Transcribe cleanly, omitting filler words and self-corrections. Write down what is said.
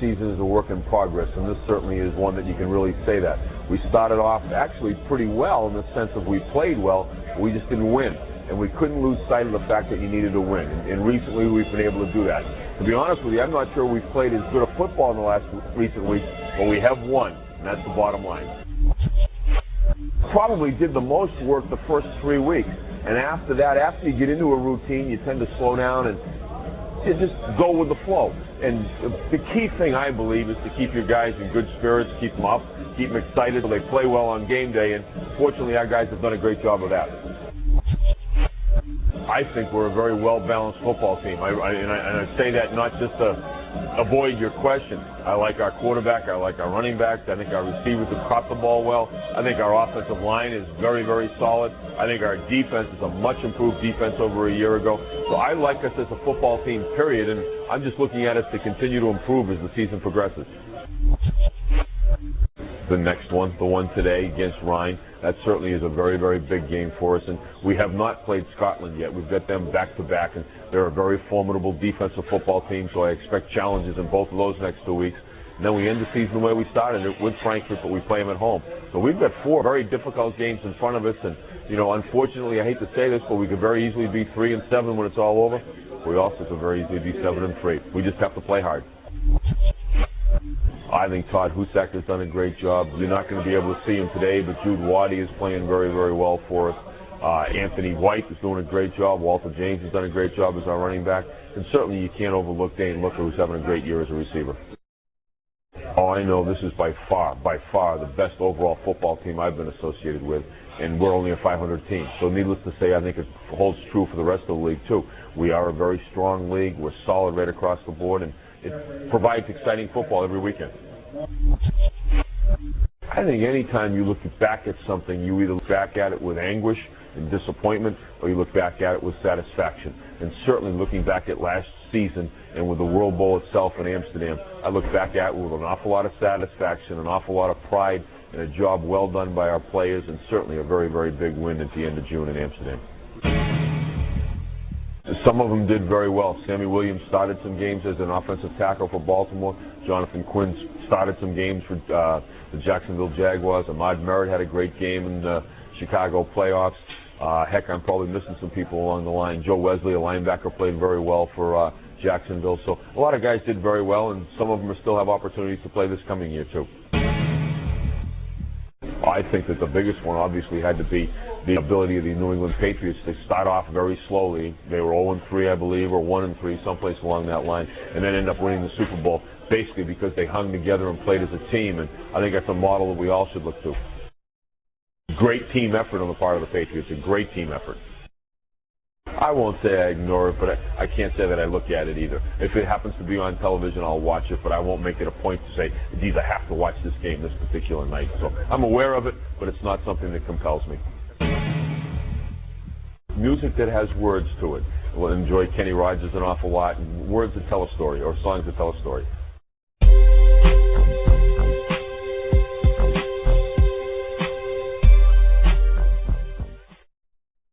season is a work in progress, and this certainly is one that you can really say that. We started off actually pretty well in the sense of we played well, but we just didn't win. And we couldn't lose sight of the fact that you needed to win. And recently we've been able to do that. To be honest with you, I'm not sure we've played as good a football in the recent weeks, but we have won, and that's the bottom line. Probably did the most work the first 3 weeks. And after that, after you get into a routine, you tend to slow down and you just go with the flow. And the key thing, I believe, is to keep your guys in good spirits, keep them up, keep them excited so they play well on game day. And fortunately, our guys have done a great job of that. I think we're a very well-balanced football team. And I say that not just to avoid your question. I like our quarterback. I like our running backs. I think our receivers have caught the ball well. I think our offensive line is very, very solid. I think our defense is a much improved defense over a year ago. So I like us as a football team, period. And I'm just looking at us to continue to improve as the season progresses. The next one, the one today against Rhine, that certainly is a very, very big game for us. And we have not played Scotland yet. We've got them back-to-back, and they're a very formidable defensive football team, so I expect challenges in both of those next 2 weeks. And then we end the season the way we started it with Frankfurt, but we play them at home. So we've got 4 very difficult games in front of us, and, unfortunately, I hate to say this, but we could very easily be 3-7 when it's all over. We also could very easily be 7-3. We just have to play hard. I think Todd Husak has done a great job. You're not going to be able to see him today, but Jude Waddy is playing very, very well for us. Anthony White is doing a great job. Walter James has done a great job as our running back. And certainly you can't overlook Dane Looker, who's having a great year as a receiver. Oh, I know this is by far the best overall football team I've been associated with. And we're only a 500 team. So needless to say, I think it holds true for the rest of the league, too. We are a very strong league. We're solid right across the board. And it provides exciting football every weekend. I think any time you look back at something, you either look back at it with anguish and disappointment, or you look back at it with satisfaction. And certainly looking back at last season and with the World Bowl itself in Amsterdam, I look back at it with an awful lot of satisfaction, an awful lot of pride, and a job well done by our players, and certainly a very, very big win at the end of June in Amsterdam. Some of them did very well. Sammy Williams started some games as an offensive tackle for Baltimore. Jonathan Quinn started some games for the Jacksonville Jaguars. Ahmad Merritt had a great game in the Chicago playoffs. Heck, I'm probably missing some people along the line. Joe Wesley, a linebacker, played very well for Jacksonville. So a lot of guys did very well, and some of them still have opportunities to play this coming year, too. I think that the biggest one obviously had to be the ability of the New England Patriots to start off very slowly. They were 0-3, I believe, or 1-3, someplace along that line, and then end up winning the Super Bowl, basically because they hung together and played as a team, and I think that's a model that we all should look to. Great team effort on the part of the Patriots, a great team effort. I won't say I ignore it, but I can't say that I look at it either. If it happens to be on television, I'll watch it, but I won't make it a point to say, geez, I have to watch this game this particular night. So I'm aware of it, but it's not something that compels me. Music that has words to it. We'll enjoy Kenny Rogers an awful lot, and words that tell a story, or songs that tell a story.